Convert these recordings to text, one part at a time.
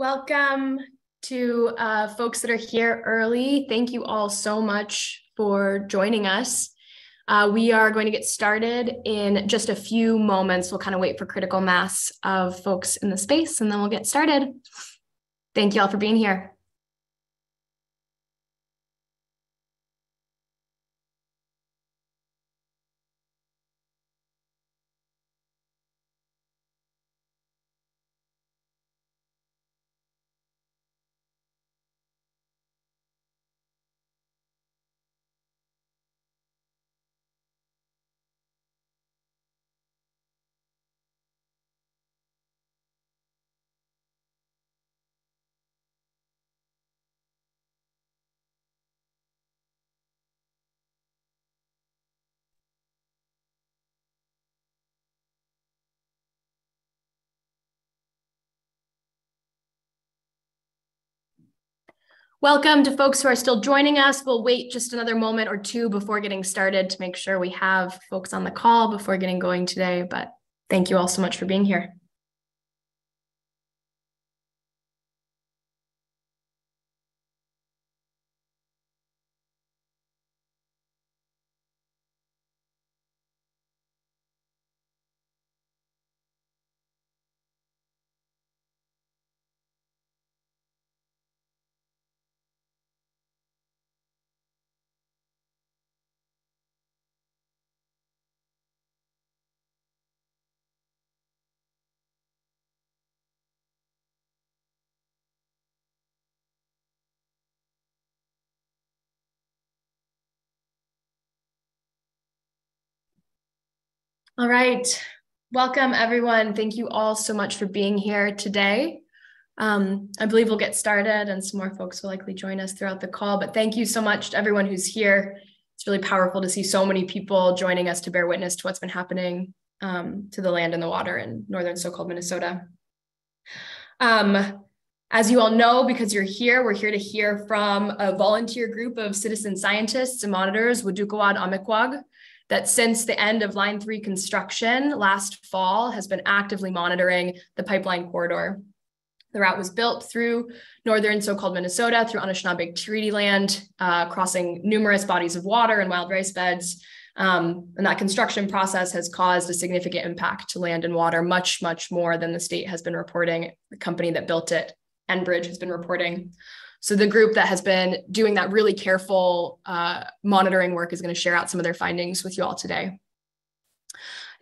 Welcome to folks that are here early. Thank you all so much for joining us. We are going to get started in just a few moments. We'll kind of wait for critical mass of folks in the space and then we'll get started. Thank you all for being here. Welcome to folks who are still joining us. We'll wait just another moment or two before getting started to make sure we have folks on the call before getting going today, but thank you all so much for being here. All right, welcome everyone. Thank you all so much for being here today. I believe we'll get started and some more folks will likely join us throughout the call, but thank you so much to everyone who's here. It's really powerful to see so many people joining us to bear witness to what's been happening to the land and the water in northern so-called Minnesota. As you all know, because you're here, we're here to hear from a volunteer group of citizen scientists and monitors, Waadookawaad Amikwag, that since the end of Line 3 construction last fall has been actively monitoring the pipeline corridor. The route was built through northern so-called Minnesota, through Anishinaabe treaty land, crossing numerous bodies of water and wild rice beds. And that construction process has caused a significant impact to land and water, much, much more than the state has been reporting. The company that built it, Enbridge, has been reporting. So the group that has been doing that really careful monitoring work is going to share out some of their findings with you all today.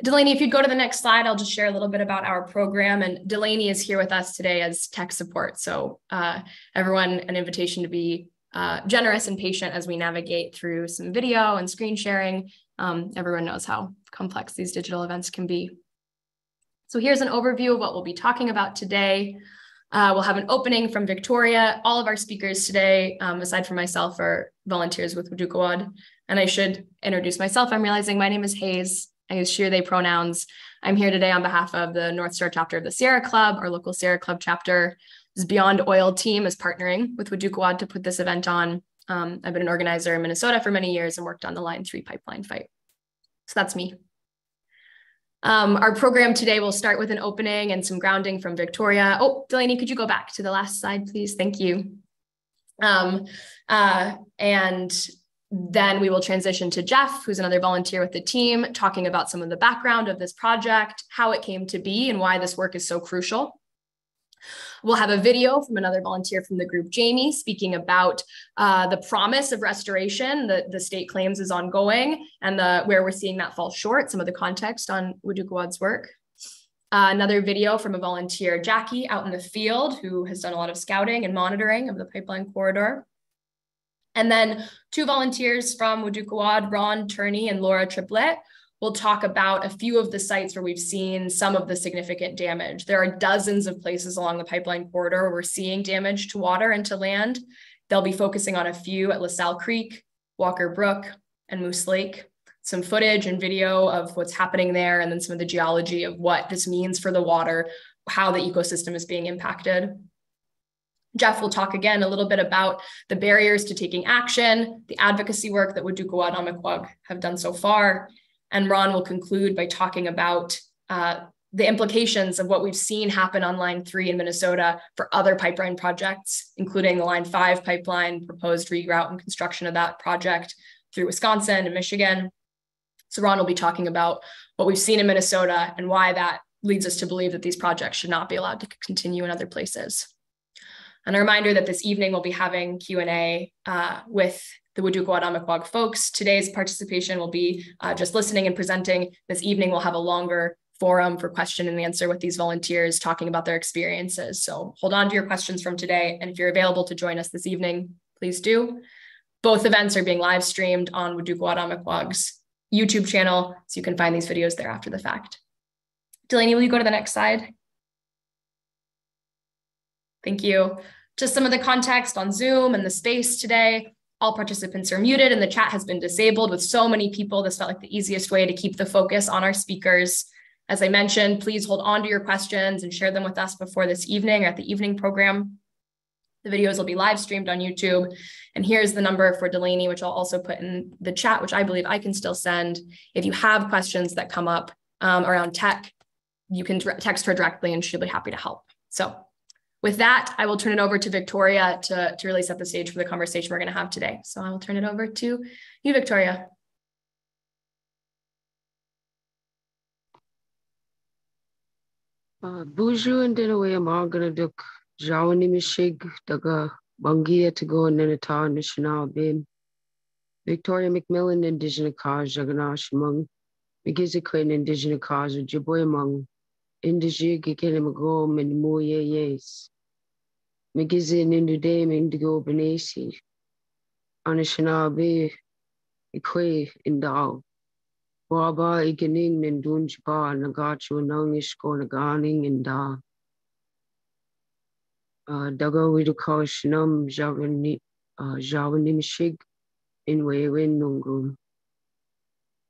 Delaney, if you'd go to the next slide, I'll just share a little bit about our program. And Delaney is here with us today as tech support. So everyone, an invitation to be generous and patient as we navigate through some video and screen sharing. Everyone knows how complex these digital events can be. So here's an overview of what we'll be talking about today. We'll have an opening from Victoria. All of our speakers today, aside from myself, are volunteers with Waadookawaad. And I should introduce myself. I'm realizing my name is Hayes. I use she, they pronouns. I'm here today on behalf of the North Star chapter of the Sierra Club, our local Sierra Club chapter. This Beyond Oil team is partnering with Waadookawaad to put this event on. I've been an organizer in Minnesota for many years and worked on the Line 3 pipeline fight. So that's me. Our program today will start with an opening and some grounding from Victoria. Oh, Delaney, could you go back to the last slide, please? Thank you. And then we will transition to Jeff, who's another volunteer with the team, talking about some of the background of this project, how it came to be, and why this work is so crucial. We'll have a video from another volunteer from the group, Jamie, speaking about the promise of restoration that the state claims is ongoing and where we're seeing that fall short, some of the context on Waadookawaad's work. Another video from a volunteer, Jackie, out in the field, who has done a lot of scouting and monitoring of the pipeline corridor. And then two volunteers from Waadookawaad, Ron Turney and Laura Triplett, we'll talk about a few of the sites where we've seen some of the significant damage. There are dozens of places along the pipeline corridor where we're seeing damage to water and to land. They'll be focusing on a few at LaSalle Creek, Walker Brook, and Moose Lake. Some footage and video of what's happening there, and then some of the geology of what this means for the water, how the ecosystem is being impacted. Jeff will talk again a little bit about the barriers to taking action, the advocacy work that Waadookawaad Amikwag have done so far. And Ron will conclude by talking about the implications of what we've seen happen on Line 3 in Minnesota for other pipeline projects, including the Line 5 pipeline, proposed reroute and construction of that project through Wisconsin and Michigan. So Ron will be talking about what we've seen in Minnesota and why that leads us to believe that these projects should not be allowed to continue in other places. And a reminder that this evening we'll be having Q&A with the Waadookawaad Amikwag folks. Today's participation will be just listening and presenting. This evening we'll have a longer forum for question and answer with these volunteers talking about their experiences. So hold on to your questions from today. And if you're available to join us this evening, please do. Both events are being live streamed on Waadookawaad Amikwag's YouTube channel, so you can find these videos there after the fact. Delaney, will you go to the next slide? Thank you. Just some of the context on Zoom and the space today. All participants are muted and the chat has been disabled. With so many people, this felt like the easiest way to keep the focus on our speakers. As I mentioned, please hold on to your questions and share them with us before this evening or at the evening program. The videos will be live streamed on YouTube. And here's the number for Delaney, which I'll also put in the chat, which I believe I can still send. If you have questions that come up around tech, you can text her directly and she'll be happy to help. So with that, I will turn it over to Victoria to really set the stage for the conversation we're going to have today. So I will turn it over to you, Victoria. Buju and Dinaway Amagana Duk Jawani Mishig Daga Bangia to go and Nenata National Bin Victoria McMillan Indigenous cause Jaganash among Migiziquin Indigenous cause Jiboy among Indigig Kilimagom and Moye Yes Migizin Indudame Indigo Benesi Anishana Be Equa Indal Waba Iganing and Dunjba Nagachu Nangish go Naganing and Da Dago Widuka Shinum Javanimshig in Waywin Nungum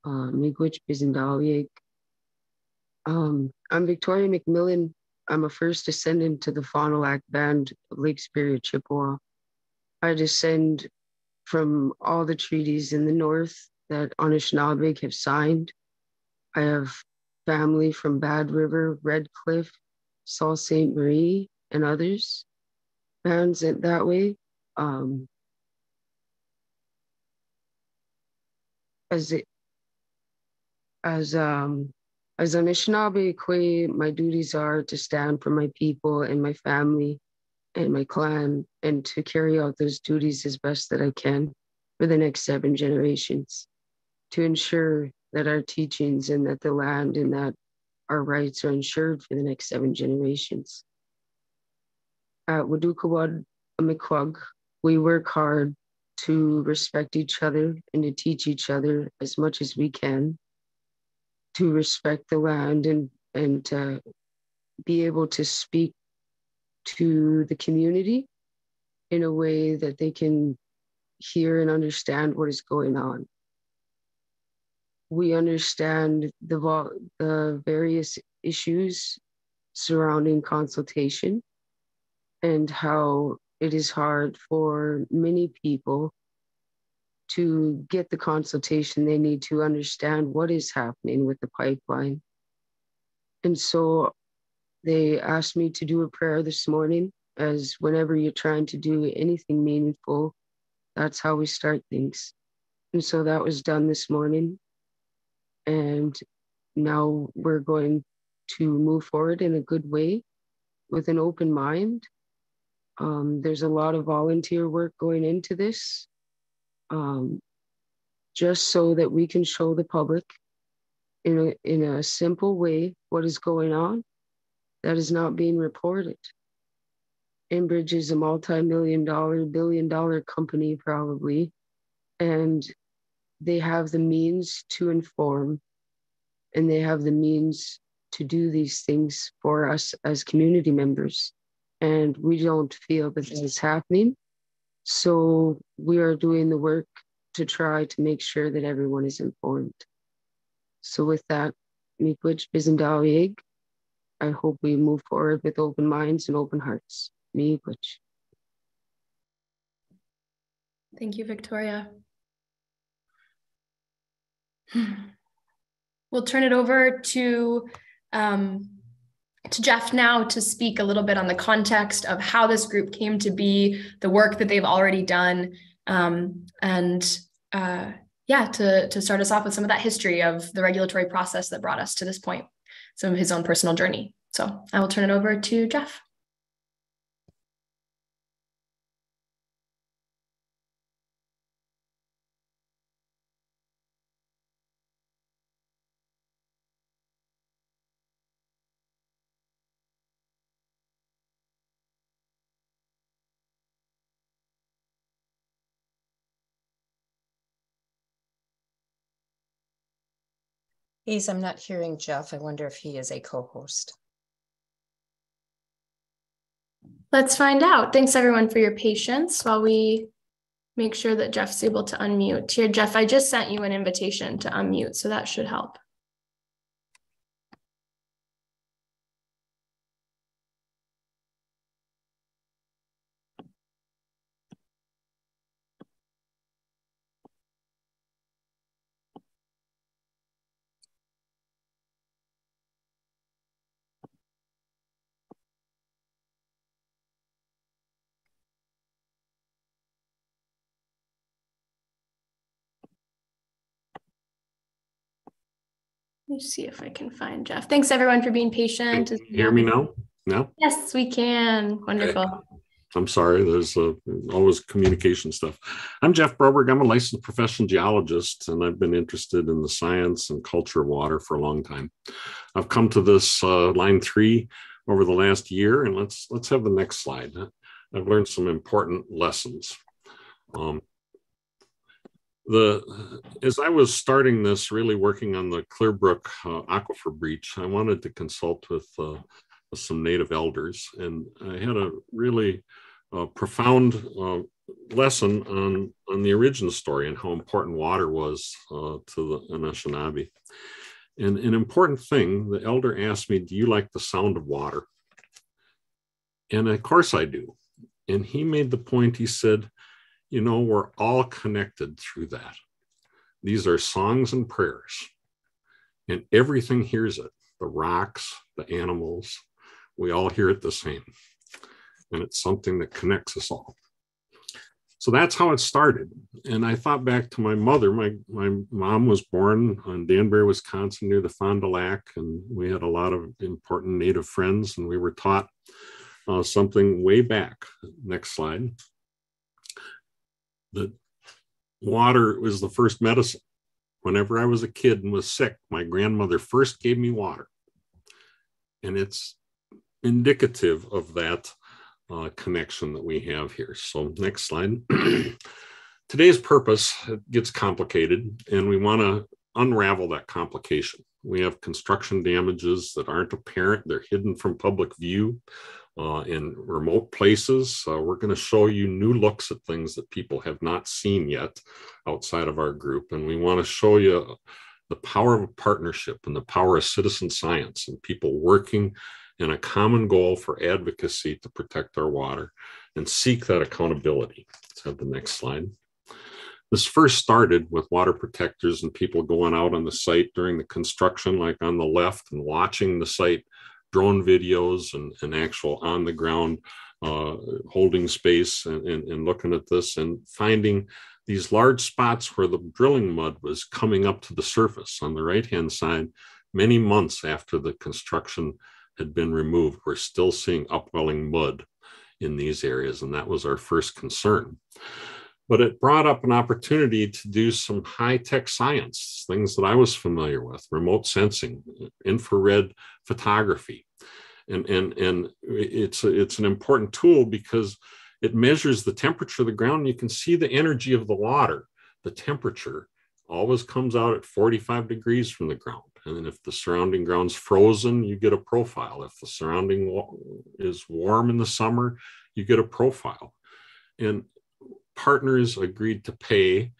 Miigwich Bizindalieg. I'm Victoria McMillan. I'm a first descendant to the Fond du Lac band of Lake Superior, Chippewa. I descend from all the treaties in the north that Anishinaabe have signed. I have family from Bad River, Red Cliff, Sault Ste. Marie, and others. Bands that way. As Anishinaabe, my duties are to stand for my people and my family and my clan, and to carry out those duties as best that I can for the next 7 generations, to ensure that our teachings and that the land and that our rights are ensured for the next 7 generations. At Waadookawaad Amikwag, we work hard to respect each other and to teach each other as much as we can, to respect the land and to be able to speak to the community in a way that they can hear and understand what is going on. We understand the various issues surrounding consultation and how it is hard for many people to get the consultation they need to understand what is happening with the pipeline. And so they asked me to do a prayer this morning, as whenever you're trying to do anything meaningful, that's how we start things. And so that was done this morning. And now we're going to move forward in a good way with an open mind. There's a lot of volunteer work going into this, just so that we can show the public in a simple way what is going on that is not being reported. Enbridge is a multi-million-dollar, billion-dollar company probably, and they have the means to inform, and they have the means to do these things for us as community members. And we don't feel that this is happening. So we are doing the work to try to make sure that everyone is informed. So with that, Miigwech Bizindalieg, I hope we move forward with open minds and open hearts. Miigwech. Thank you, Victoria. We'll turn it over to to Jeff now to speak a little bit on the context of how this group came to be, the work that they've already done, to start us off with some of that history of the regulatory process that brought us to this point, some of his own personal journey. So I will turn it over to Jeff. I'm not hearing Jeff. I wonder if he is a co-host. Let's find out. Thanks everyone for your patience while we make sure that Jeff's able to unmute. Here, Jeff, I just sent you an invitation to unmute, so that should help. Let me see if I can find Jeff. Thanks everyone for being patient. Can you hear me now? No? Yes, we can. Wonderful. Okay. I'm sorry, there's always communication stuff. I'm Jeff Broberg. I'm a licensed professional geologist, and I've been interested in the science and culture of water for a long time. I've come to this line 3 over the last year, and let's have the next slide. I've learned some important lessons. As I was starting this, really working on the Clearbrook Aquifer breach, I wanted to consult with some native elders, and I had a really profound lesson on the origin story and how important water was to the Anishinaabe. And an important thing, the elder asked me, "Do you like the sound of water?" And of course I do. And he made the point, he said, you know, we're all connected through that. These are songs and prayers, and everything hears it. The rocks, the animals, we all hear it the same. And it's something that connects us all. So that's how it started. And I thought back to my mother. My mom was born in Danbury, Wisconsin, near the Fond du Lac, and we had a lot of important Native friends, and we were taught something way back. Next slide. That water was the first medicine. Whenever I was a kid and was sick, my grandmother first gave me water. And it's indicative of that connection that we have here. So next slide. Today's purpose gets complicated, and we want to unravel that complication. We have construction damages that aren't apparent. They're hidden from public view. In remote places. We're going to show you new looks at things that people have not seen yet outside of our group. And we want to show you the power of a partnership and the power of citizen science and people working in a common goal for advocacy to protect our water and seek that accountability. Let's have the next slide. This first started with water protectors and people going out on the site during the construction, like on the left, and watching the site, drone videos and actual on the ground holding space and looking at this and finding these large spots where the drilling mud was coming up to the surface. On the right-hand side, many months after the construction had been removed, we're still seeing upwelling mud in these areas, and that was our first concern. But it brought up an opportunity to do some high-tech science, things that I was familiar with, remote sensing, infrared photography. And it's an important tool because it measures the temperature of the ground. You can see the energy of the water. The temperature always comes out at 45 degrees from the ground. And then if the surrounding ground's frozen, you get a profile. If the surrounding is warm in the summer, you get a profile. And partners agreed to pay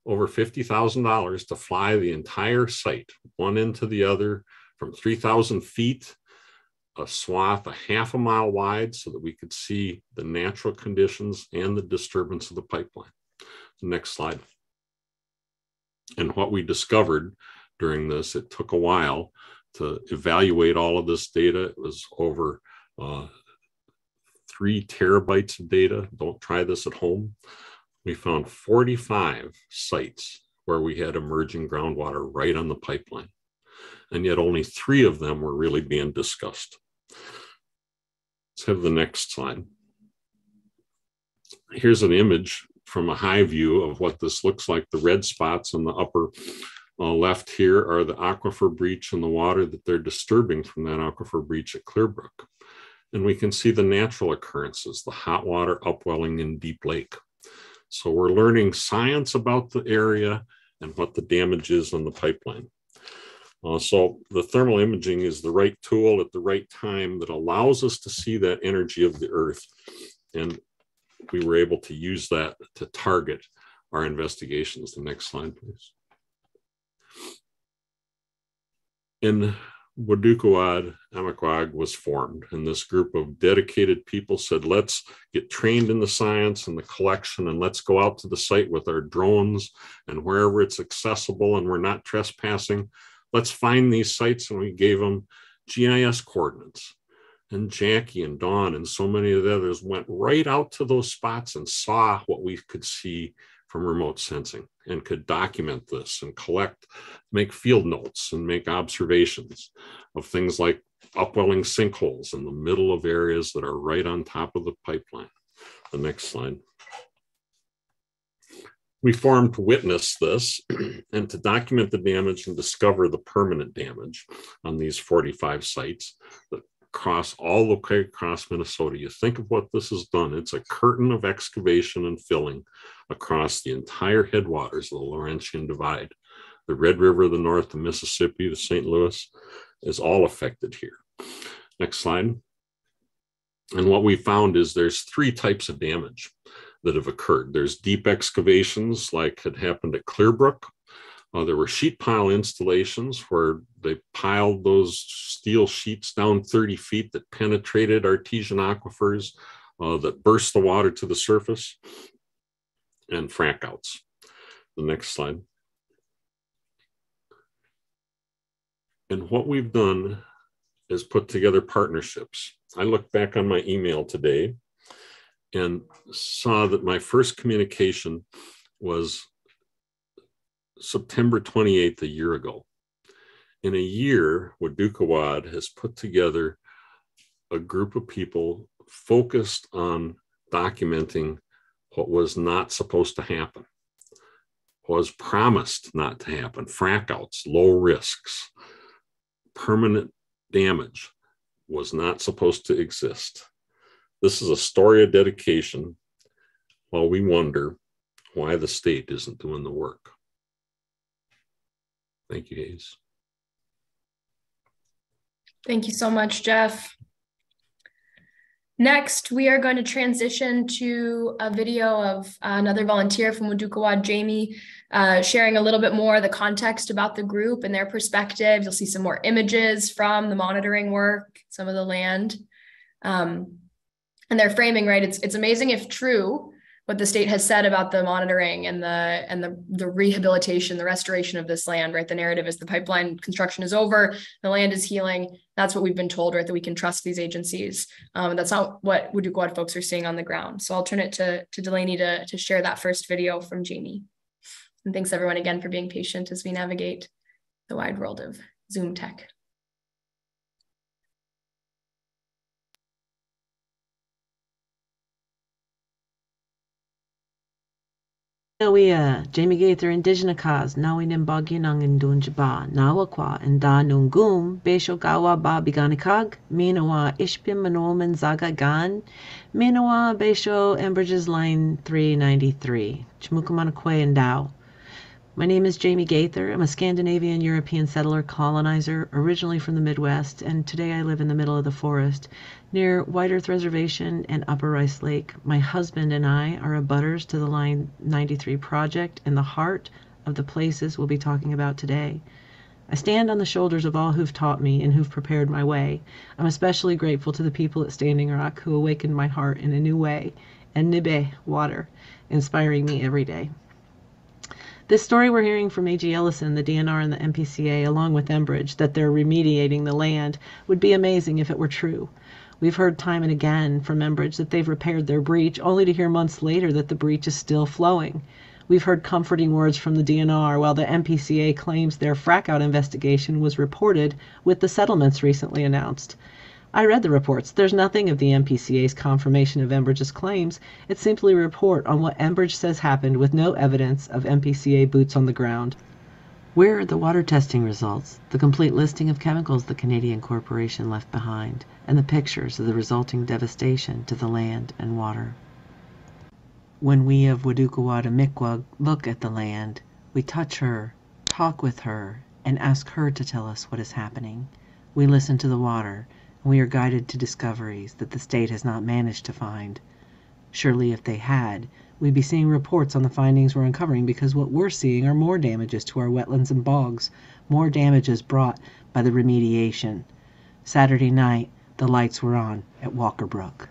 over $50,000 to fly the entire site, one end to the other, from 3,000 feet, a swath a half a mile wide, so that we could see the natural conditions and the disturbance of the pipeline. Next slide. And what we discovered during this, it took a while, to evaluate all of this data. It was over 3 terabytes of data. Don't try this at home. We found 45 sites where we had emerging groundwater right on the pipeline. And yet only 3 of them were really being discussed. Let's have the next slide. Here's an image from a high view of what this looks like. The red spots on the upper left here are the aquifer breach and the water that they're disturbing from that aquifer breach at Clearbrook. And we can see the natural occurrences, the hot water upwelling in Deep Lake. So we're learning science about the area and what the damage is on the pipeline. So the thermal imaging is the right tool at the right time that allows us to see that energy of the earth. And we were able to use that to target our investigations. The next slide, please. In Waadookawaad Amikwag was formed, and this group of dedicated people said, let's get trained in the science and the collection, and let's go out to the site with our drones, and wherever it's accessible and we're not trespassing, let's find these sites. And we gave them GIS coordinates. And Jackie and Dawn and so many of the others went right out to those spots and saw what we could see from remote sensing and could document this and collect, make field notes and make observations of things like upwelling sinkholes in the middle of areas that are right on top of the pipeline. The next slide. We formed to witness this and to document the damage and discover the permanent damage on these 45 sites that cross all the way across Minnesota. You think of what this has done. It's a curtain of excavation and filling across the entire headwaters of the Laurentian Divide. The Red River, the north, the Mississippi, the St. Louis is all affected here. Next slide. And what we found is there's 3 types of damage that have occurred. There's deep excavations like had happened at Clearbrook. There were sheet pile installations where they piled those steel sheets down 30 feet that penetrated artesian aquifers that burst the water to the surface, and frac-outs. The next slide. And what we've done is put together partnerships. I looked back on my email today and saw that my first communication was September 28th, a year ago. In a year, Waadookawaad has put together a group of people focused on documenting what was not supposed to happen, what was promised not to happen, frac-outs, low risks, permanent damage was not supposed to exist. This is a story of dedication while we wonder why the state isn't doing the work. Thank you, Hayes. Thank you so much, Jeff. Next, we are going to transition to a video of another volunteer from Waadookawaad, Jamie, sharing a little bit more of the context about the group and their perspectives. You'll see some more images from the monitoring work, some of the land, and their framing, right? It's amazing if true what the state has said about the monitoring and the rehabilitation, the restoration of this land, right? The narrative is the pipeline construction is over, the land is healing. That's what we've been told, right? That we can trust these agencies. That's not what Waadookawaad folks are seeing on the ground. So I'll turn it to Delaney to share that first video from Jamie. And thanks everyone again for being patient as we navigate the wide world of Zoom tech. Jamie Gaither Indigenous Nawi Nimbaginang in Dunjaba, Nawakwa and Da Nungum, Besho Gawa Ba Biganikag, Minawa Ishpim Manolman Zaga Gan, Minawa Besho Enbridge's Line 393, Chmukamanakwe and Dow. My name is Jamie Gaither. I'm a Scandinavian European settler colonizer, originally from the Midwest, and today I live in the middle of the forest, near White Earth Reservation and Upper Rice Lake. My husband and I are abutters to the Line 93 project in the heart of the places we'll be talking about today. I stand on the shoulders of all who've taught me and who've prepared my way. I'm especially grateful to the people at Standing Rock who awakened my heart in a new way, and Nibe, water, inspiring me every day. This story we're hearing from A.G. Ellison, the DNR and the MPCA, along with Enbridge, that they're remediating the land, would be amazing if it were true. We've heard time and again from Enbridge that they've repaired their breach, only to hear months later that the breach is still flowing. We've heard comforting words from the DNR, while the MPCA claims their Frac-out investigation was reported with the settlements recently announced. I read the reports. There's nothing of the MPCA's confirmation of Enbridge's claims. It's simply a report on what Enbridge says happened with no evidence of MPCA boots on the ground. Where are the water testing results, the complete listing of chemicals the Canadian corporation left behind, and the pictures of the resulting devastation to the land and water? When we of Waadookawaad Amikwag look at the land, we touch her, talk with her, and ask her to tell us what is happening. We listen to the water, and we are guided to discoveries that the state has not managed to find. Surely if they had, we'd be seeing reports on the findings we're uncovering, because what we're seeing are more damages to our wetlands and bogs, more damages brought by the remediation. Saturday night, the lights were on at Walker Brook.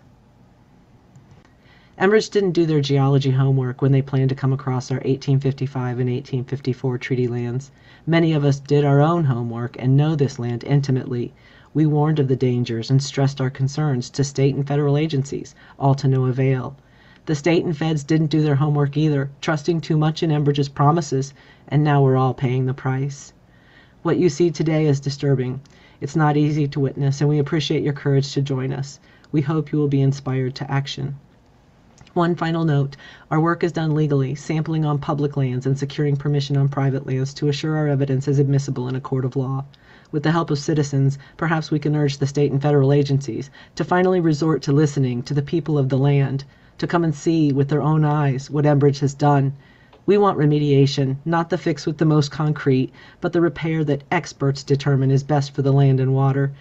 Enbridge didn't do their geology homework when they planned to come across our 1855 and 1854 treaty lands. Many of us did our own homework and know this land intimately. We warned of the dangers and stressed our concerns to state and federal agencies, all to no avail. The state and feds didn't do their homework either, trusting too much in Enbridge's promises, and now we're all paying the price. What you see today is disturbing. It's not easy to witness, and we appreciate your courage to join us. We hope you will be inspired to action. One final note, our work is done legally, sampling on public lands and securing permission on private lands to assure our evidence is admissible in a court of law. With the help of citizens, perhaps we can urge the state and federal agencies to finally resort to listening to the people of the land, to come and see with their own eyes what Enbridge has done. We want remediation, not the fix with the most concrete, but the repair that experts determine is best for the land and water.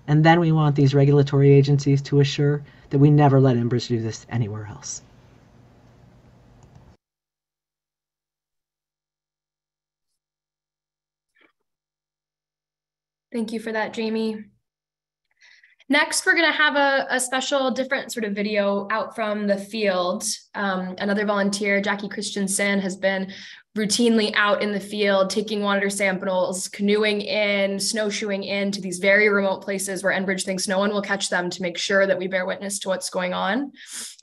And then we want these regulatory agencies to assure that we never let Enbridge do this anywhere else. Thank you for that, Jamie. Next, we're going to have a special different sort of video out from the field. Another volunteer, Jackie Christensen, has been routinely out in the field, taking water samples, canoeing in, snowshoeing in to these very remote places where Enbridge thinks no one will catch them, to make sure that we bear witness to what's going on.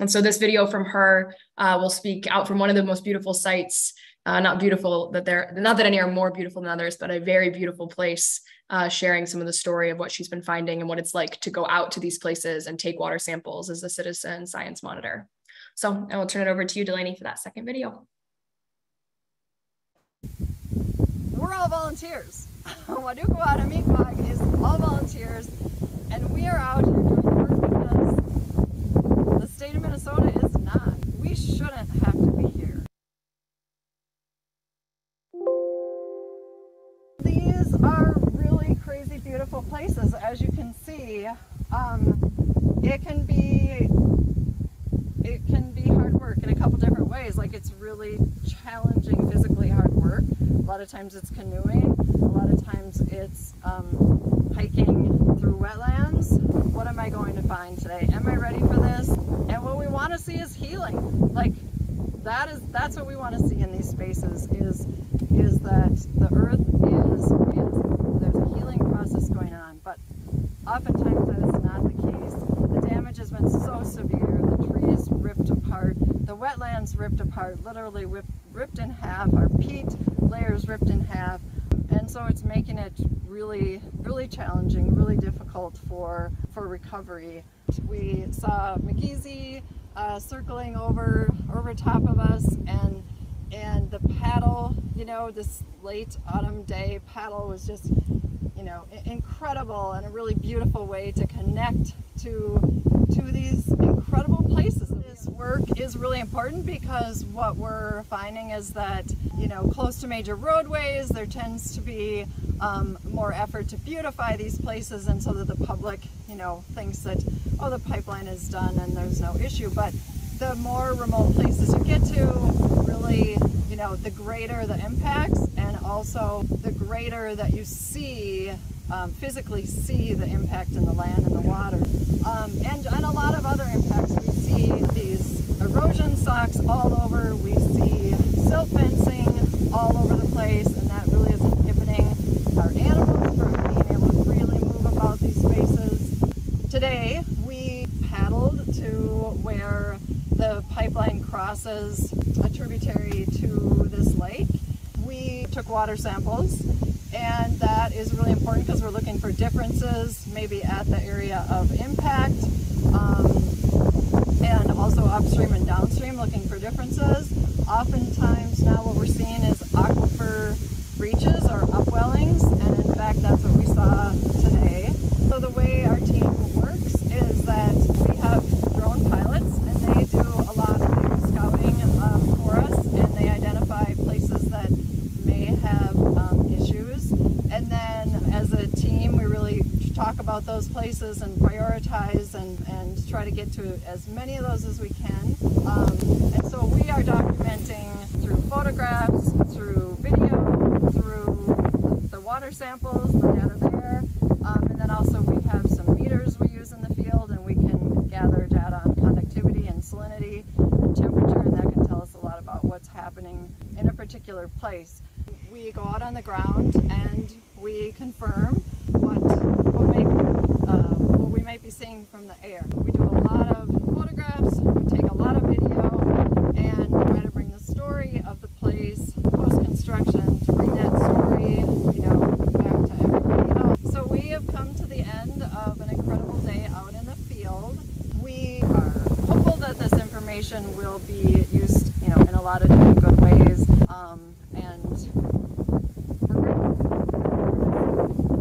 And so this video from her will speak out from one of the most beautiful sites. Not that any are more beautiful than others, but a very beautiful place, sharing some of the story of what she's been finding and what it's like to go out to these places and take water samples as a citizen science monitor. So I will turn it over to you, Delaney, for that second video. We're all volunteers. Waadookawaad Amikwag is all volunteers, and we are out here doing work because the state of Minnesota is not. We shouldn't have to be here. These are really crazy beautiful places. As you can see, it can be hard work in a couple different ways. Like, it's really challenging, physically hard work. A lot of times it's canoeing, a lot of times it's hiking through wetlands. What am I going to find today? Am I ready for this? And what we want to see is healing. Like, that's what we want to see in these spaces, is that the earth there's a healing process going on. But oftentimes that is not the case. The damage has been so severe. The trees ripped apart, the wetlands ripped apart, literally ripped in half, our peat layers ripped in half. And so it's making it really, really challenging, really difficult for recovery. We saw McGeezy circling over top of us, and the paddle, this late autumn day paddle was just, incredible, and a really beautiful way to connect to these incredible places. This work is really important because what we're finding is that, close to major roadways, there tends to be more effort to beautify these places, and so that the public, thinks that, oh, the pipeline is done and there's no issue. But the more remote places you get to, really, the greater the impacts, and also the greater that you see, physically see the impact in the land and the water. And a lot of other impacts. We see these erosion socks all over, we see silt fencing all place, and that really is inhibiting our animals from being able to freely move about these spaces. Today, we paddled to where the pipeline crosses a tributary to this lake. We took water samples, and that is really important because we're looking for differences maybe at the area of impact, and also upstream and downstream, looking for differences. Oftentimes now what we're seeing is aquifer breaches or upwellings, and in fact that's what we saw today. So the way our team works is that we have drone pilots, and they do a lot of scouting for us, and they identify places that may have issues. And then as a team, we really talk about those places and prioritize and try to get to as many of those as we can. And so we are documenting through photographs, through video, through the water samples, the data there, and then also we have some meters we use in the field, and we can gather data on conductivity and salinity and temperature, and that can tell us a lot about what's happening in a particular place. We go out on the ground and we confirm what we might be seeing from the air. We do a lot of photographs, we take a lot of video, and try to bring the story of the place post-construction to bring that story, back to everybody else. So we have come to the end of an incredible day out in the field. We are hopeful that this information will be used, in a lot of different good ways, and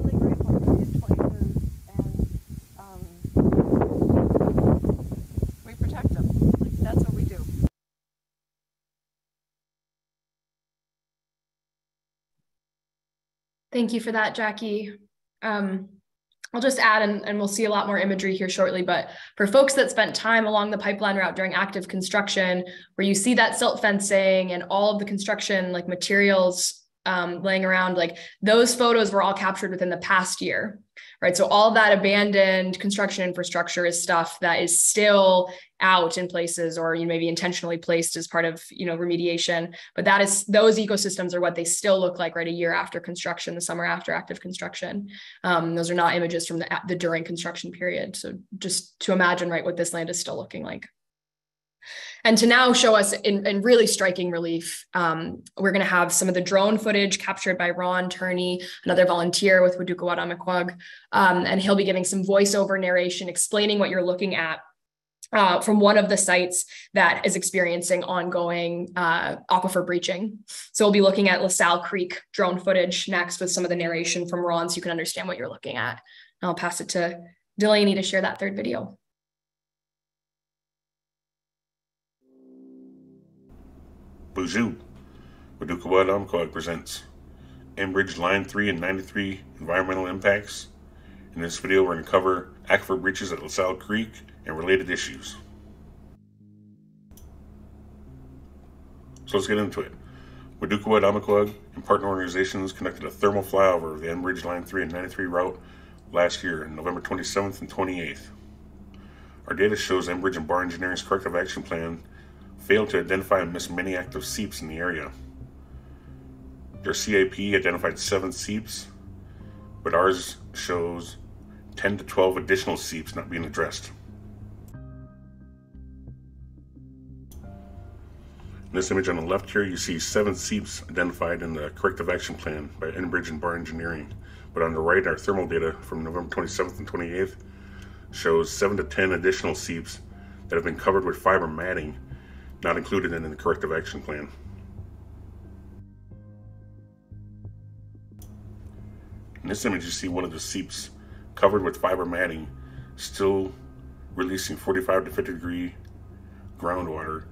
we're grateful for these places, and we protect them. That's what we do. Thank you for that, Jackie. I'll just add, and we'll see a lot more imagery here shortly, but for folks that spent time along the pipeline route during active construction, where you see that silt fencing and all of the construction materials laying around, those photos were all captured within the past year, right? So all that abandoned construction infrastructure is stuff that is still out in places, or maybe intentionally placed as part of remediation. But those ecosystems are what they still look like right a year after construction, the summer after active construction. Those are not images from the during construction period. So just to imagine, right, what this land is still looking like. And to now show us in really striking relief, we're going to have some of the drone footage captured by Ron Turney, another volunteer with Waadookawaad Amikwag, and he'll be giving some voiceover narration explaining what you're looking at from one of the sites that is experiencing ongoing aquifer breaching. So we'll be looking at LaSalle Creek drone footage next with some of the narration from Ron so you can understand what you're looking at. And I'll pass it to Delaney to share that third video. Bonjour. Waadookawaad Amikwag presents Enbridge Line 3 and 93 environmental impacts. In this video, we're going to cover aquifer breaches at LaSalle Creek and related issues. So let's get into it. Waadookawaad Amikwag and partner organizations conducted a thermal flyover of the Enbridge Line 3 and 93 route last year, on November 27th and 28th. Our data shows Enbridge and Bar Engineering's corrective action plan failed to identify and miss many active seeps in the area. Their CIP identified 7 seeps, but ours shows 10 to 12 additional seeps not being addressed. In this image on the left here, you see 7 seeps identified in the corrective action plan by Enbridge and Bar Engineering. But on the right, our thermal data from November 27th and 28th shows 7 to 10 additional seeps that have been covered with fiber matting, not included in the corrective action plan. In this image, you see one of the seeps covered with fiber matting, still releasing 45 to 50 degree groundwater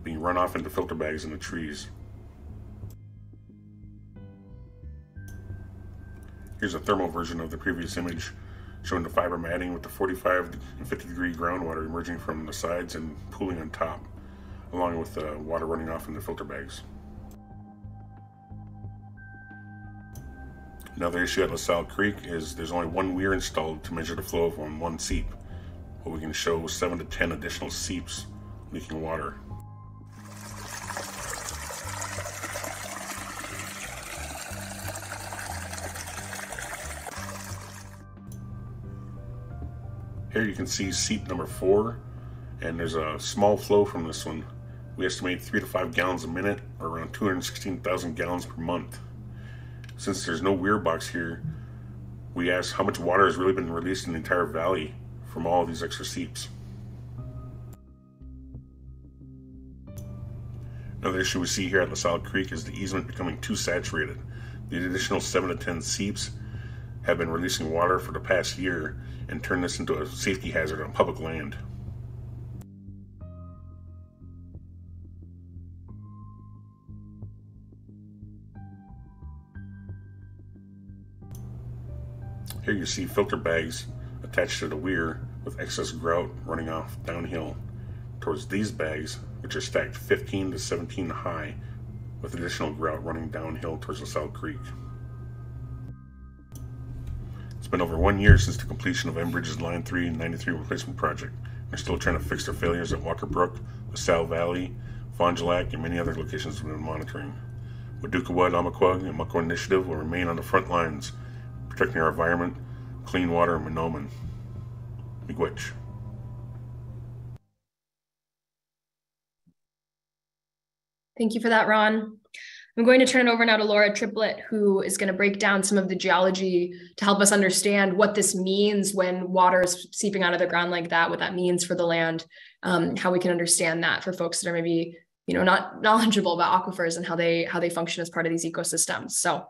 being run off into filter bags in the trees. Here's a thermal version of the previous image showing the fiber matting with the 45 and 50 degree groundwater emerging from the sides and pooling on top, along with the water running off in the filter bags. Another issue at LaSalle Creek is there's only one weir installed to measure the flow on one seep, but we can show 7 to 10 additional seeps leaking water. Here you can see seep number 4, and there's a small flow from this one. We estimate 3 to 5 gallons a minute, or around 216,000 gallons per month. Since there's no weir box here, we asked how much water has really been released in the entire valley from all of these extra seeps. Another issue we see here at LaSalle Creek is the easement becoming too saturated. The additional 7 to 10 seeps have been releasing water for the past year and turned this into a safety hazard on public land. Here you see filter bags attached to the weir with excess grout running off downhill towards these bags, which are stacked 15 to 17 high with additional grout running downhill towards LaSalle Creek. It's been over 1 year since the completion of Enbridge's Line 3 and 93 replacement project. They're still trying to fix their failures at Walker Brook, LaSalle Valley, Fond du Lac, and many other locations we've been monitoring. Waadookawaad Amikwag and Mucko Initiative will remain on the front lines, protecting our environment, clean water, and Minoman. Miigwech. Thank you for that, Ron. I'm going to turn it over now to Laura Triplett, who is going to break down some of the geology to help us understand what this means when water is seeping out of the ground like that, what that means for the land, how we can understand that for folks that are maybe, not knowledgeable about aquifers and how they function as part of these ecosystems. So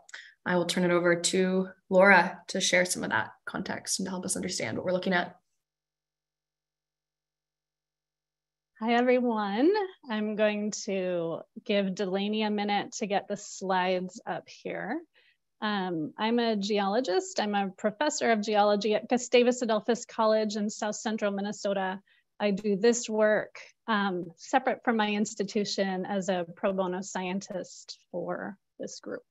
I will turn it over to Laura to share some of that context and to help us understand what we're looking at. Hi, everyone. I'm going to give Delaney a minute to get the slides up here. I'm a geologist. I'm a professor of geology at Gustavus Adolphus College in South Central Minnesota. I do this work separate from my institution as a pro bono scientist for this group.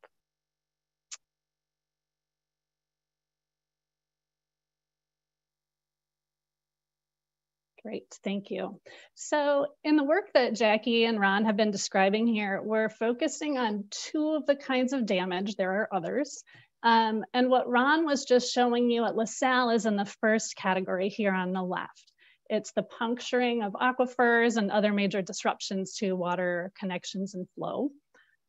Great, thank you. So in the work that Jackie and Ron have been describing here, we're focusing on 2 of the kinds of damage. There are others. And what Ron was just showing you at LaSalle is in the first category here on the left. It's the puncturing of aquifers and other major disruptions to water connections and flow.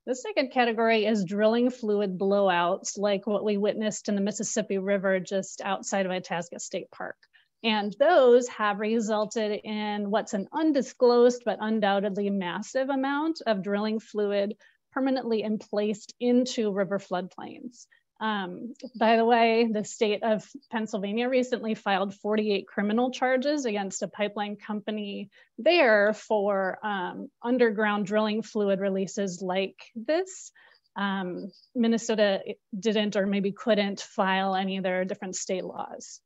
The second category is drilling fluid blowouts, like what we witnessed in the Mississippi River just outside of Itasca State Park. And those have resulted in what's an undisclosed but undoubtedly massive amount of drilling fluid permanently emplaced into river floodplains. By the way, the state of Pennsylvania recently filed 48 criminal charges against a pipeline company there for underground drilling fluid releases like this. Minnesota didn't or maybe couldn't file any of their different state laws.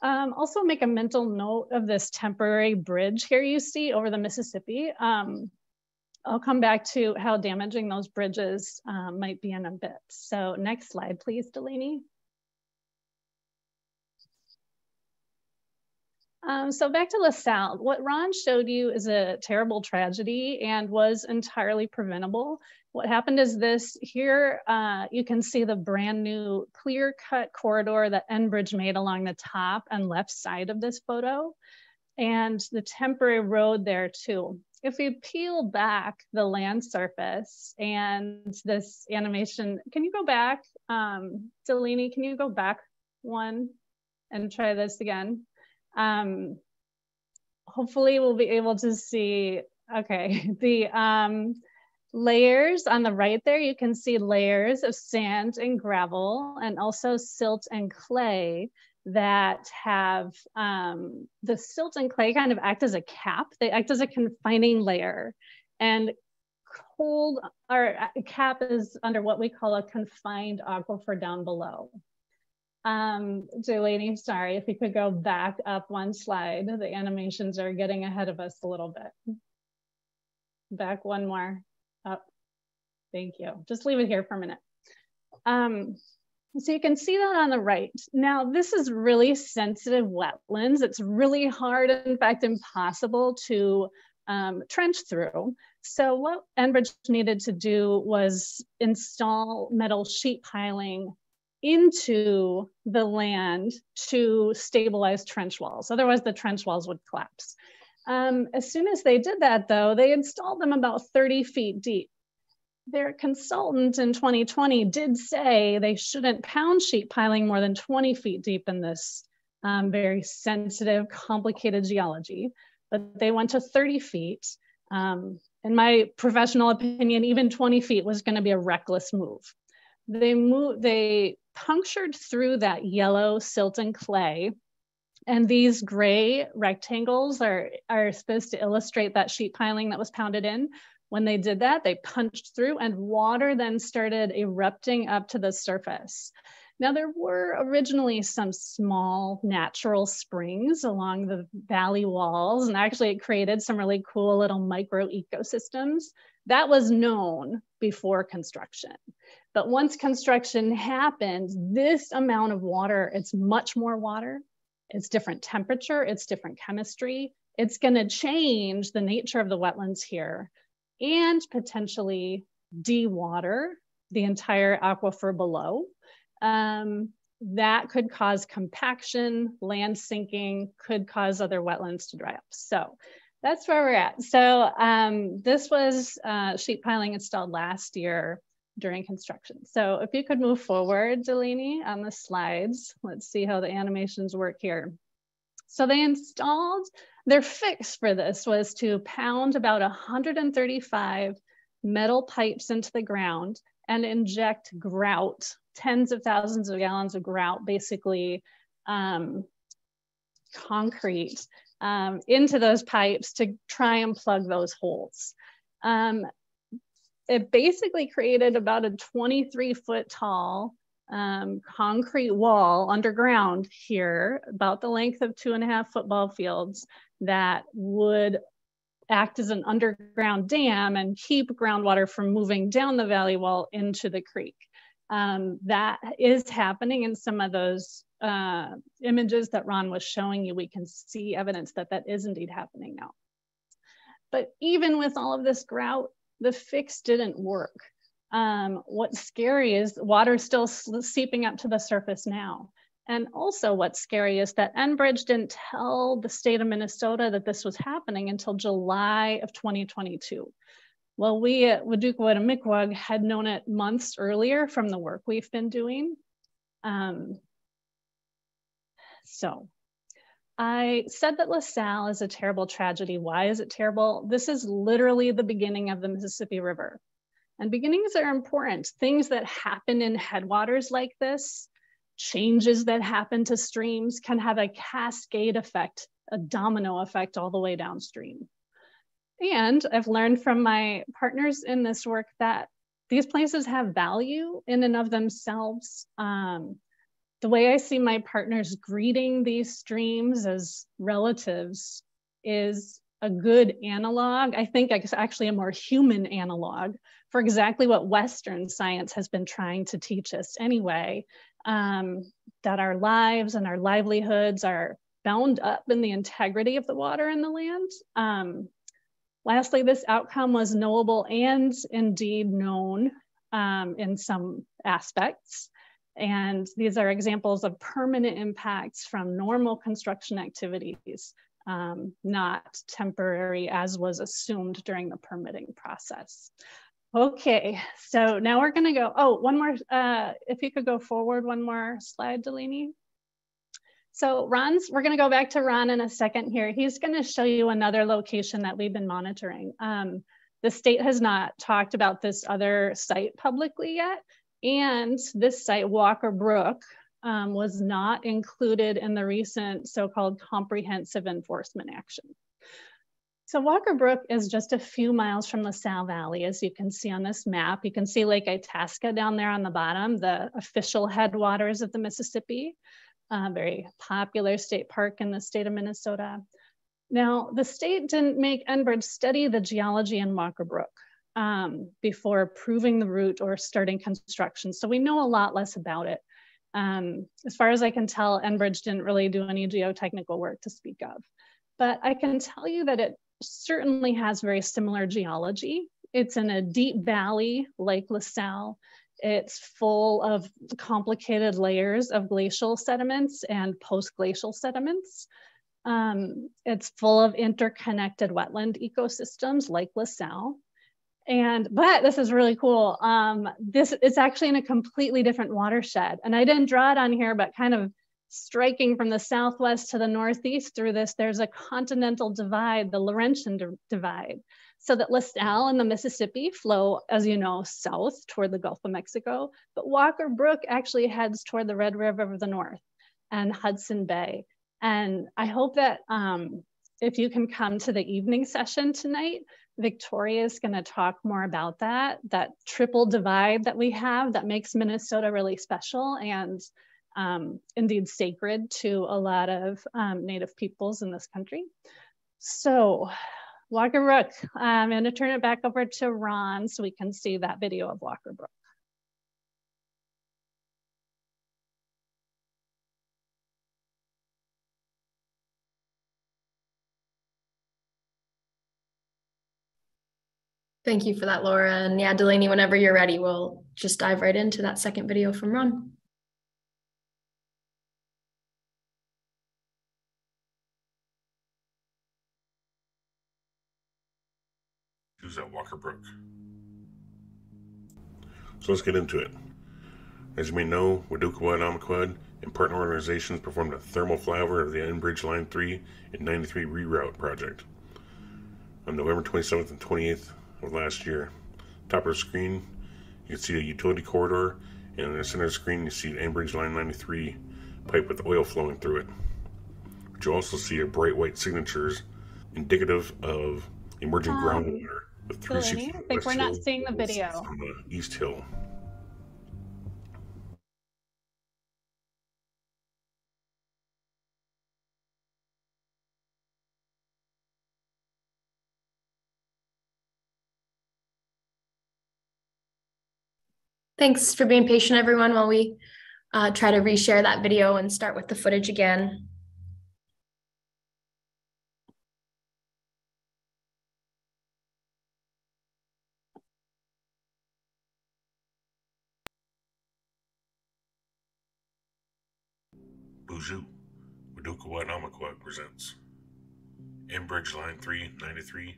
Also make a mental note of this temporary bridge here you see over the Mississippi. I'll come back to how damaging those bridges might be in a bit. So next slide, please, Delaney. So back to LaSalle. What Ron showed you is a terrible tragedy and was entirely preventable. What happened is this here, you can see the brand new clear cut corridor that Enbridge made along the top and left side of this photo, and the temporary road there too. If you peel back the land surface and this animation, can you go back? Delaney, can you go back one and try this again? Hopefully we'll be able to see, okay, the layers on the right there, you can see layers of sand and gravel and also silt and clay that have, the silt and clay kind of act as a cap. They act as a confining layer, and cold, or a cap is under what we call a confined aquifer down below. Delaney, sorry, if you could go back up one slide. The animations are getting ahead of us a little bit. Back one more, up. Thank you. Just leave it here for a minute. So you can see that on the right. Now, this is really sensitive wetlands. It's really hard, in fact, impossible to trench through. So what Enbridge needed to do was install metal sheet piling into the land to stabilize trench walls. Otherwise, the trench walls would collapse. As soon as they did that, though, they installed them about 30 feet deep. Their consultant in 2020 did say they shouldn't pound sheet piling more than 20 feet deep in this very sensitive, complicated geology, but they went to 30 feet. In my professional opinion, even 20 feet was going to be a reckless move. They punctured through that yellow silt and clay, and these gray rectangles are supposed to illustrate that sheet piling that was pounded in. When they did that, they punched through and water then started erupting up to the surface. Now, there were originally some small natural springs along the valley walls, and actually it created some really cool little micro ecosystems. That was known before construction. But once construction happened, this amount of water, it's much more water, it's different temperature, it's different chemistry. It's gonna change the nature of the wetlands here and potentially de-water the entire aquifer below. That could cause compaction, land sinking, could cause other wetlands to dry up. So that's where we're at. So this was sheet piling installed last year during construction. So if you could move forward, Delaney, on the slides, let's see how the animations work here. So they installed, their fix for this was to pound about 135 metal pipes into the ground and inject grout, tens of thousands of gallons of grout, basically concrete, into those pipes to try and plug those holes. It basically created about a 23-foot tall concrete wall underground here, about the length of 2.5 football fields, that would act as an underground dam and keep groundwater from moving down the valley wall into the creek. That is happening in some of those images that Ron was showing you. We can see evidence that that is indeed happening now. But even with all of this grout, the fix didn't work. What's scary is water still seeping up to the surface now. And also what's scary is that Enbridge didn't tell the state of Minnesota that this was happening until July of 2022. Well, we at Waadookawaad Amikwag had known it months earlier from the work we've been doing. So I said that LaSalle is a terrible tragedy. Why is it terrible? This is literally the beginning of the Mississippi River. And beginnings are important. Things that happen in headwaters like this, changes that happen to streams, can have a cascade effect, a domino effect all the way downstream. And I've learned from my partners in this work that these places have value in and of themselves. The way I see my partners greeting these streams as relatives is a good analog. I think it's actually a more human analog for exactly what Western science has been trying to teach us anyway, that our lives and our livelihoods are bound up in the integrity of the water and the land. Lastly, this outcome was knowable and indeed known in some aspects. And these are examples of permanent impacts from normal construction activities, not temporary as was assumed during the permitting process. Okay, so now we're gonna go, oh, one more, if you could go forward one more slide, Delaney. So we're gonna go back to Ron in a second here. He's gonna show you another location that we've been monitoring. The state has not talked about this other site publicly yet. And this site, Walker Brook, was not included in the recent so-called comprehensive enforcement action. So Walker Brook is just a few miles from LaSalle Valley, as you can see on this map. You can see Lake Itasca down there on the bottom, the official headwaters of the Mississippi, very popular state park in the state of Minnesota. Now, the state didn't make Enbridge study the geology in Walker Brook before approving the route or starting construction. So we know a lot less about it. As far as I can tell, Enbridge didn't really do any geotechnical work to speak of. But I can tell you that it certainly has very similar geology. It's in a deep valley like LaSalle. It's full of complicated layers of glacial sediments and post-glacial sediments. It's full of interconnected wetland ecosystems like LaSalle. But this is really cool. This is actually in a completely different watershed. And I didn't draw it on here, but kind of striking from the southwest to the northeast through this, there's a continental divide, the Laurentian divide. So that LaSalle and the Mississippi flow, as you know, south toward the Gulf of Mexico, but Walker Brook actually heads toward the Red River of the North and Hudson Bay. And I hope that if you can come to the evening session tonight, Victoria is going to talk more about that triple divide that we have that makes Minnesota really special and indeed sacred to a lot of Native peoples in this country. So Walker Brook, I'm going to turn it back over to Ron so we can see that video of Walker Brook. Thank you for that, Laura. And yeah, Delaney, whenever you're ready, we'll just dive right into that second video from Ron. Who's at Walker Brook? So let's get into it. As you may know, Waadookawaad Amikwag and partner organizations performed a thermal flyover of the Enbridge Line 3 and 93 reroute project on November 27th and 28th of last year. Top of the screen, you can see a utility corridor, and in the center of the screen, you see the Enbridge Line 93 pipe with oil flowing through it. But you also see a bright white signatures indicative of emerging groundwater with three Delaney, seeps I think we're not seeing the video. on the East Hill. Thanks for being patient, everyone, while we try to reshare that video and start with the footage again. Bonjour, Waadookawaad Amikwag presents Enbridge Line 3 93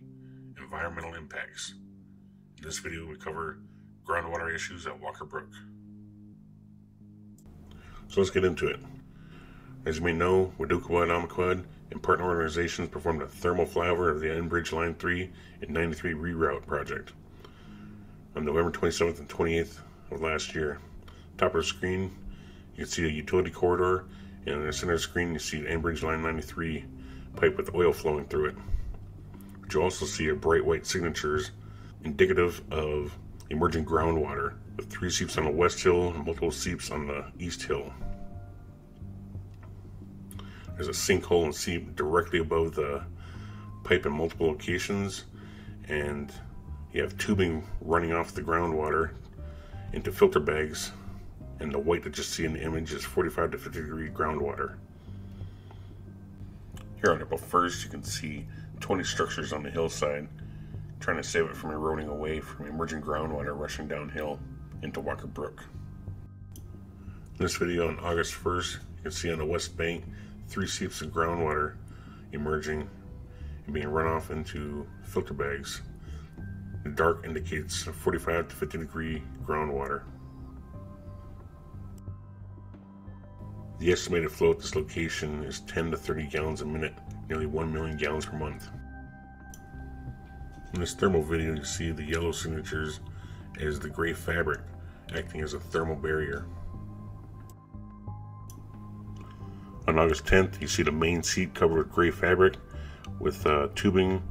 Environmental Impacts. In this video, we cover groundwater issues at Walker Brook. So let's get into it. As you may know, Waadookawaad Amikwag and partner organizations performed a thermal flyover of the Enbridge Line 3 and 93 reroute project on November 27th and 28th of last year. Top of the screen, you can see a utility corridor, and in the center of the screen, you see the Enbridge Line 93 pipe with oil flowing through it. But you also see a bright white signatures indicative of emerging groundwater with three seeps on the West Hill and multiple seeps on the East Hill. There's a sinkhole and seep directly above the pipe in multiple locations, and you have tubing running off the groundwater into filter bags, and the white that you see in the image is 45 to 50 degree groundwater. Here on April 1st, you can see 20 structures on the hillside trying to save it from eroding away from emerging groundwater rushing downhill into Walker Brook. In this video on August 1st, you can see on the west bank 3 seeps of groundwater emerging and being run off into filter bags. The dark indicates 45 to 50 degree groundwater. The estimated flow at this location is 10 to 30 gallons a minute, nearly 1 million gallons per month. In this thermal video, you see the yellow signatures as the gray fabric acting as a thermal barrier. On August 10th, you see the main seep covered with gray fabric with tubing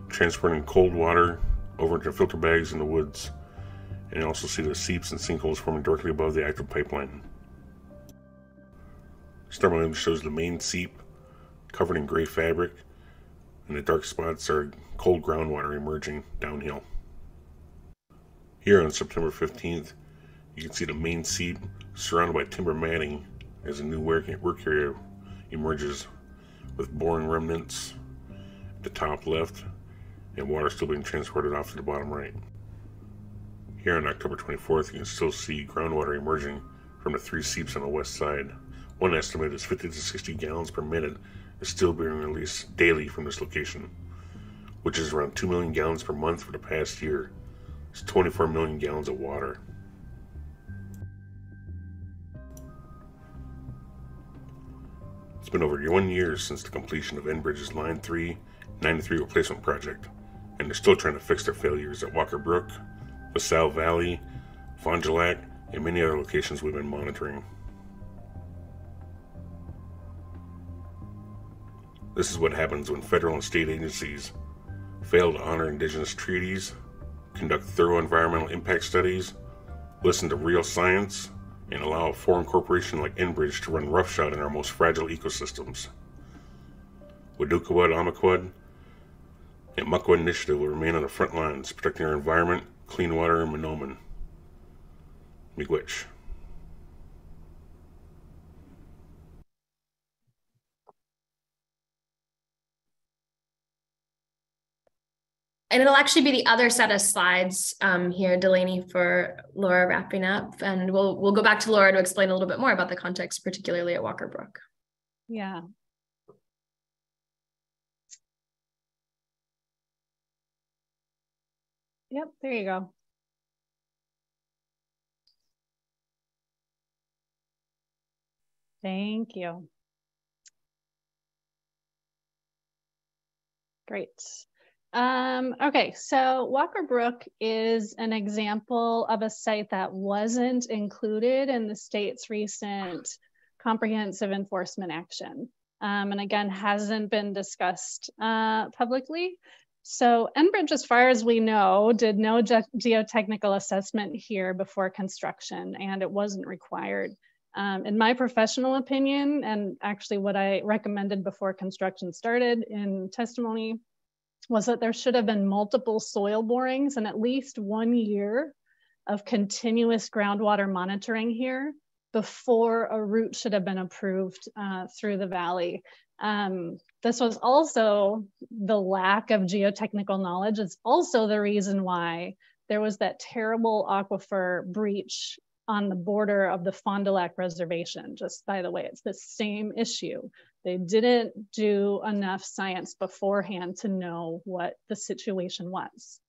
transporting cold water over into filter bags in the woods. And you also see the seeps and sinkholes forming directly above the active pipeline. This thermal image shows the main seep covered in gray fabric, and the dark spots are cold groundwater emerging downhill. Here on September 15th, you can see the main seep surrounded by timber matting as a new work area emerges with boring remnants at the top left and water still being transported off to the bottom right. Here on October 24th, you can still see groundwater emerging from the 3 seeps on the west side. One estimate is 50 to 60 gallons per minute is still being released daily from this location, which is around 2 million gallons per month for the past year. It's 24 million gallons of water. It's been over 1 year since the completion of Enbridge's Line 3 93 replacement project, and they're still trying to fix their failures at Walker Brook, LaSalle Valley, Fond du Lac, and many other locations we've been monitoring. This is what happens when federal and state agencies fail to honor Indigenous treaties, conduct thorough environmental impact studies, listen to real science, and allow a foreign corporation like Enbridge to run roughshod in our most fragile ecosystems. Waadookawaad Amikwag and Mukwah Initiative will remain on the front lines, protecting our environment, clean water, and Minoman. Miigwech. And it'll actually be the other set of slides here, Delaney, for Laura wrapping up. And we'll go back to Laura to explain a little bit more about the context, particularly at Walker Brook. Yeah. Yep, there you go. Thank you. Great. Okay, so Walker Brook is an example of a site that wasn't included in the state's recent comprehensive enforcement action. And again, hasn't been discussed publicly. So Enbridge, as far as we know, did no geotechnical assessment here before construction, and it wasn't required. In my professional opinion, and actually what I recommended before construction started in testimony, was that there should have been multiple soil borings and at least 1 year of continuous groundwater monitoring here before a route should have been approved through the valley. This was also the lack of geotechnical knowledge. It's also the reason why there was that terrible aquifer breach on the border of the Fond du Lac Reservation. Just by the way, it's the same issue. They didn't do enough science beforehand to know what the situation was.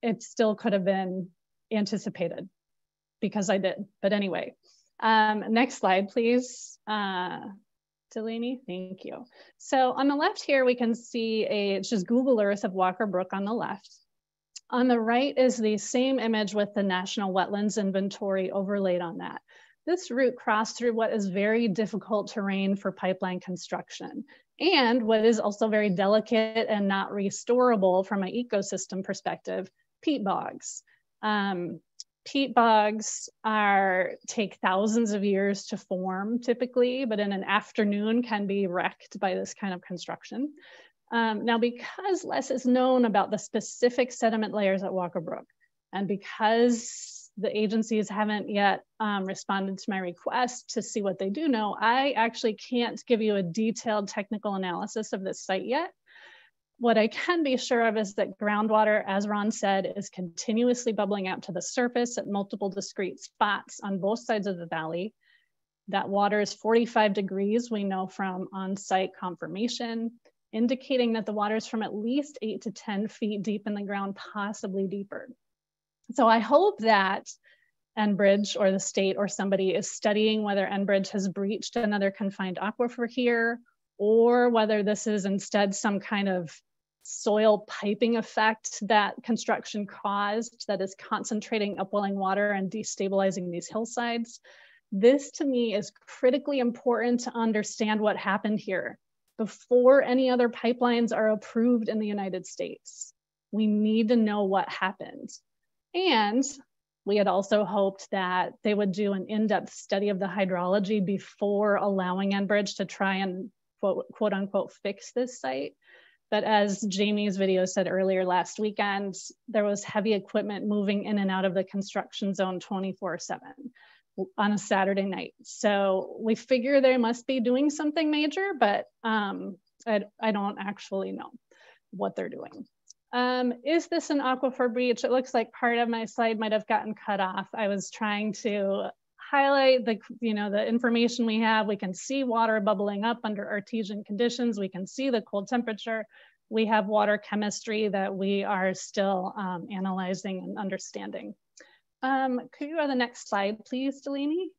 It still could have been anticipated because I did, but anyway. Next slide, please. Delaney, thank you. So on the left here, we can see it's just Google Earth of Walker Brook on the left. On the right is the same image with the National Wetlands Inventory overlaid on that. This route crossed through what is very difficult terrain for pipeline construction, and what is also very delicate and not restorable from an ecosystem perspective, peat bogs. Peat bogs take thousands of years to form typically, but in an afternoon can be wrecked by this kind of construction. Now, because less is known about the specific sediment layers at Walker Brook, and because the agencies haven't yet responded to my request to see what they do know, I actually can't give you a detailed technical analysis of this site yet. What I can be sure of is that groundwater, as Ron said, is continuously bubbling out to the surface at multiple discrete spots on both sides of the valley. That water is 45 degrees, we know from on-site confirmation, indicating that the water is from at least 8 to 10 feet deep in the ground, possibly deeper. So I hope that Enbridge or the state or somebody is studying whether Enbridge has breached another confined aquifer here, or whether this is instead some kind of soil piping effect that construction caused that is concentrating upwelling water and destabilizing these hillsides. This to me is critically important to understand what happened here before any other pipelines are approved in the United States. We need to know what happened. And we had also hoped that they would do an in-depth study of the hydrology before allowing Enbridge to try and quote unquote fix this site. But as Jamie's video said earlier last weekend, there was heavy equipment moving in and out of the construction zone 24/7 on a Saturday night. So we figure they must be doing something major, but I don't actually know what they're doing. Is this an aquifer breach? It looks like part of my slide might have gotten cut off. I was trying to highlight the, the information we have. We can see water bubbling up under artesian conditions. We can see the cold temperature. We have water chemistry that we are still analyzing and understanding. Could you go to the next slide, please, Delaney?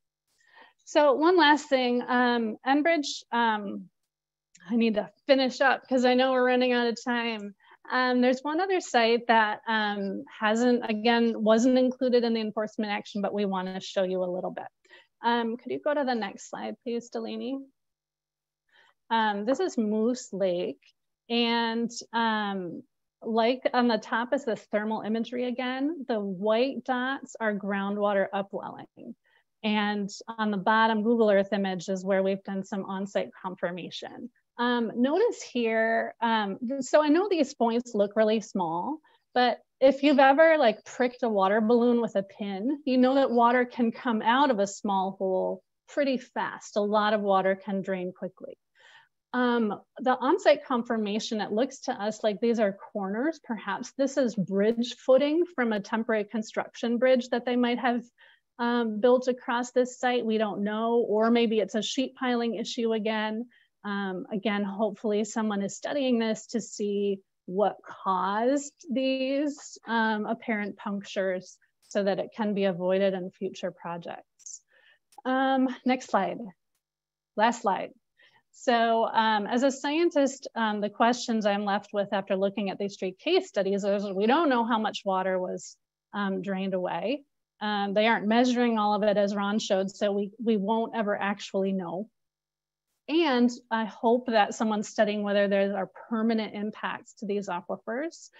So one last thing, Enbridge, I need to finish up because I know we're running out of time. There's one other site that wasn't included in the enforcement action, but we want to show you a little bit. Could you go to the next slide, please, Delaney? This is Moose Lake. And like on the top is this thermal imagery again. The white dots are groundwater upwelling. And on the bottom Google Earth image is where we've done some on-site confirmation. Notice here, so I know these points look really small, but if you've ever like pricked a water balloon with a pin, you know that water can come out of a small hole pretty fast. A lot of water can drain quickly. The on-site confirmation, it looks to us like these are corners. Perhaps this is bridge footing from a temporary construction bridge that they might have built across this site. We don't know, or maybe it's a sheet piling issue again. Again, hopefully someone is studying this to see what caused these apparent punctures so that it can be avoided in future projects. Next slide, last slide. So as a scientist, the questions I'm left with after looking at these 3 case studies is we don't know how much water was drained away. They aren't measuring all of it as Ron showed, so we won't ever actually know. And I hope that someone's studying whether there are permanent impacts to these aquifers.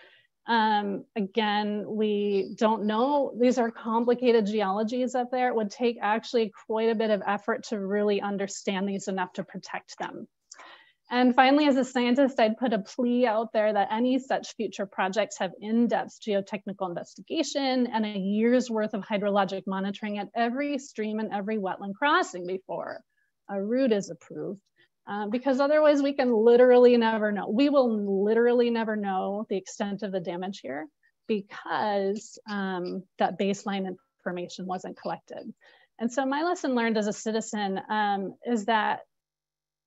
Again, we don't know. These are complicated geologies up there. It would take actually quite a bit of effort to really understand these enough to protect them. And finally, as a scientist, I'd put a plea out there that any such future projects have in-depth geotechnical investigation and a year's worth of hydrologic monitoring at every stream and every wetland crossing before a route is approved. Because otherwise we can literally never know. We will literally never know the extent of the damage here because that baseline information wasn't collected. And so my lesson learned as a citizen is that,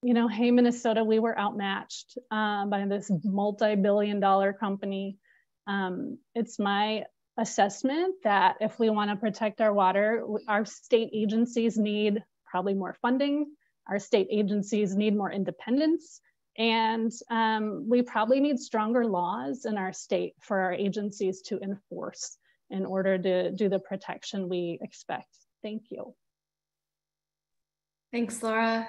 hey, Minnesota, we were outmatched by this multi-billion-dollar company. It's my assessment that if we want to protect our water, our state agencies need probably more funding. Our state agencies need more independence, and we probably need stronger laws in our state for our agencies to enforce in order to do the protection we expect. Thank you. Thanks, Laura.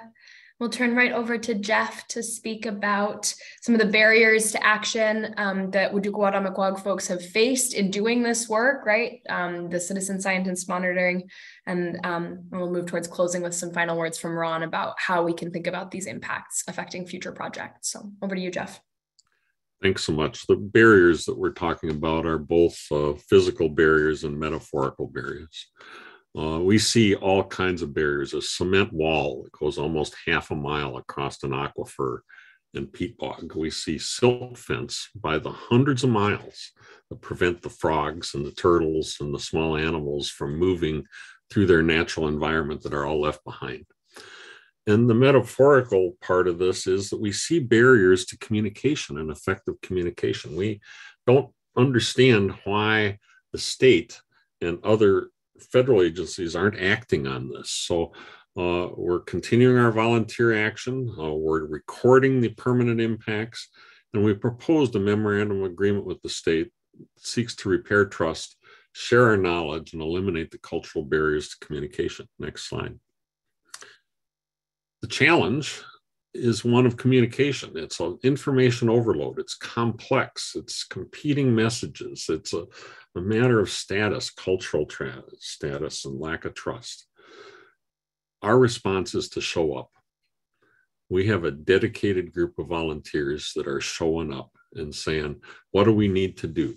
We'll turn right over to Jeff to speak about some of the barriers to action that Waadookawaad Amikwag folks have faced in doing this work, right? The citizen scientist monitoring, and we'll move towards closing with some final words from Ron about how we can think about these impacts affecting future projects. So over to you, Jeff. Thanks so much. The barriers that we're talking about are both physical barriers and metaphorical barriers. We see all kinds of barriers. A cement wall that goes almost half a mile across an aquifer and peat bog. We see silt fence by the hundreds of miles that prevent the frogs and the turtles and the small animals from moving through their natural environment that are all left behind. And the metaphorical part of this is that we see barriers to communication and effective communication. We don't understand why the state and other federal agencies aren't acting on this. So we're continuing our volunteer action. We're recording the permanent impacts, and we proposed a memorandum of agreement with the state that seeks to repair trust, share our knowledge, and eliminate the cultural barriers to communication. Next slide. The challenge is one of communication. It's an information overload. It's complex. It's competing messages. It's a matter of status, cultural status, and lack of trust. Our response is to show up. We have a dedicated group of volunteers that are showing up and saying, what do we need to do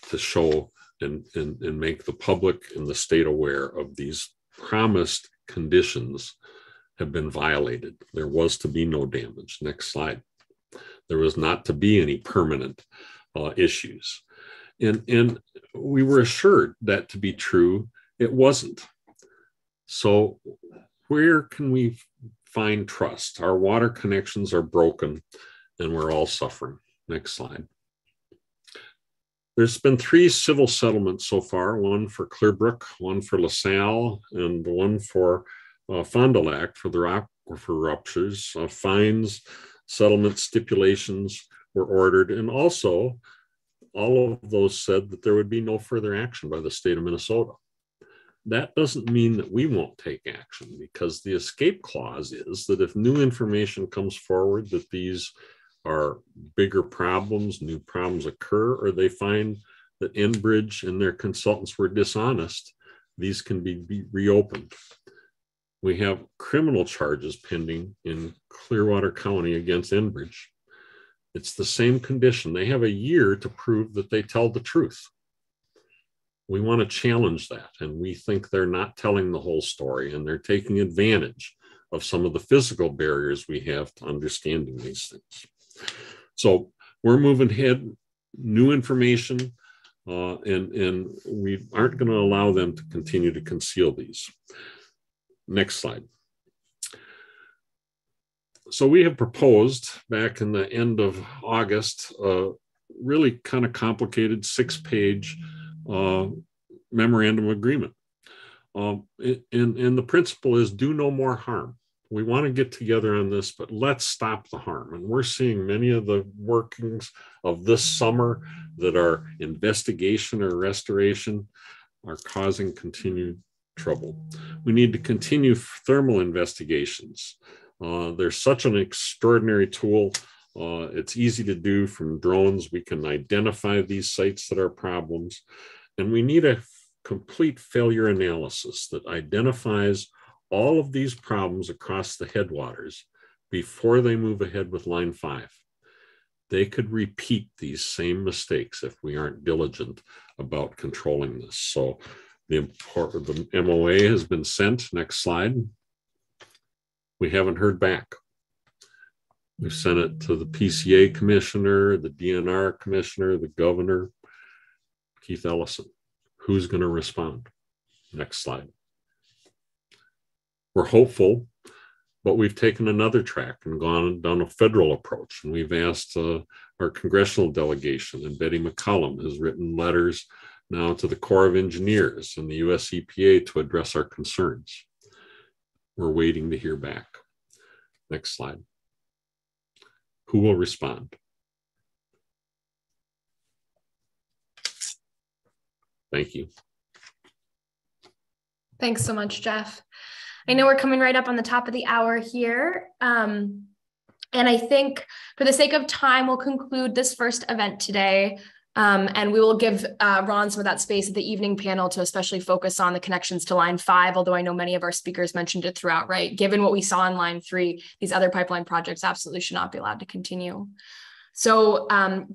to show and make the public and the state aware of these promised conditions have been violated. There was to be no damage. Next slide. There was not to be any permanent issues. And we were assured that to be true, it wasn't. So where can we find trust? Our water connections are broken and we're all suffering. Next slide. There's been 3 civil settlements so far, one for Clearbrook, one for LaSalle, and one for Fond du Lac for the aquifer ruptures. Fines, settlement stipulations were ordered, and also all of those said that there would be no further action by the state of Minnesota. That doesn't mean that we won't take action, because the escape clause is that if new information comes forward that these are bigger problems, new problems occur, or they find that Enbridge and their consultants were dishonest, these can be reopened. We have criminal charges pending in Clearwater County against Enbridge. It's the same condition. They have a year to prove that they tell the truth. We want to challenge that, and we think they're not telling the whole story, and they're taking advantage of some of the physical barriers we have to understanding these things. So we're moving ahead, new information, and we aren't going to allow them to continue to conceal these. Next slide. So we have proposed back in the end of August, a really kind of complicated 6-page memorandum agreement. And the principle is do no more harm. We want to get together on this, but let's stop the harm. And we're seeing many of the workings of this summer that are investigation or restoration are causing continued trouble. We need to continue thermal investigations. They're such an extraordinary tool. It's easy to do from drones. We can identify these sites that are problems. And we need a complete failure analysis that identifies all of these problems across the headwaters before they move ahead with line 5. They could repeat these same mistakes if we aren't diligent about controlling this. So the MOA has been sent. Next slide. We haven't heard back. We've sent it to the PCA commissioner, the DNR commissioner, the governor, Keith Ellison. Who's going to respond? Next slide. We're hopeful, but we've taken another track and gone down a federal approach. And we've asked our congressional delegation, and Betty McCollum has written letters now to the Corps of Engineers and the US EPA to address our concerns. We're waiting to hear back. Next slide. Who will respond? Thank you. Thanks so much, Jeff. I know we're coming right up on the top of the hour here. And I think for the sake of time, we'll conclude this first event today. And we will give Ron some of that space at the evening panel to especially focus on the connections to line 5, although I know many of our speakers mentioned it throughout, right? Given what we saw in line 3, these other pipeline projects absolutely should not be allowed to continue. So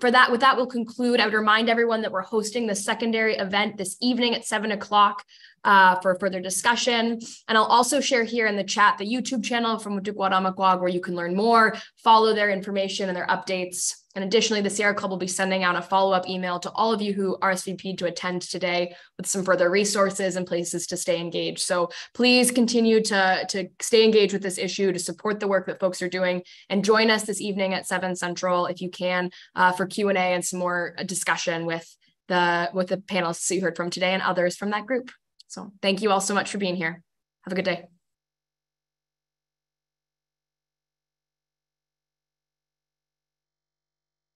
with that, we'll conclude. I would remind everyone that we're hosting the secondary event this evening at 7 o'clock for further discussion. And I'll also share here in the chat the YouTube channel from Waadookawaad Amikwag, where you can learn more, follow their information and their updates. And additionally, the Sierra Club will be sending out a follow-up email to all of you who RSVP'd to attend today with some further resources and places to stay engaged. So please continue to stay engaged with this issue, to support the work that folks are doing, and join us this evening at 7 Central, if you can, for Q&A and some more discussion with the panelists you heard from today and others from that group. So thank you all so much for being here. Have a good day.